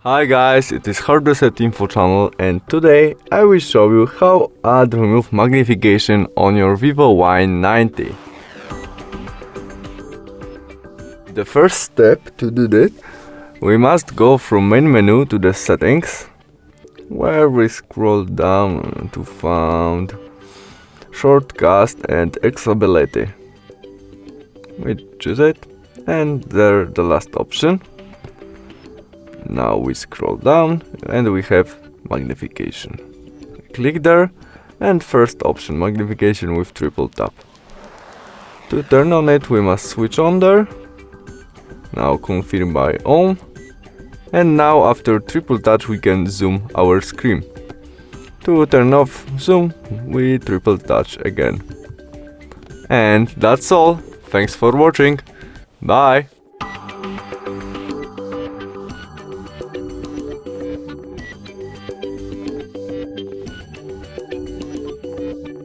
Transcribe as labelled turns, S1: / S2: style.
S1: Hi guys, it is HardReset.Info channel, and today I will show you how add remove magnification on your VIVO Y19. The first step to do that, we must go from main menu to the settings, where we scroll down to find shortcast and accessibility. We choose it, and there the last option. Now we scroll down and we have magnification. Click there and first option, magnification with triple tap. To turn on it we must switch on there. Now confirm by on. And now after triple touch we can zoom our screen. To turn off zoom we triple touch again. And that's all. Thanks for watching. Bye.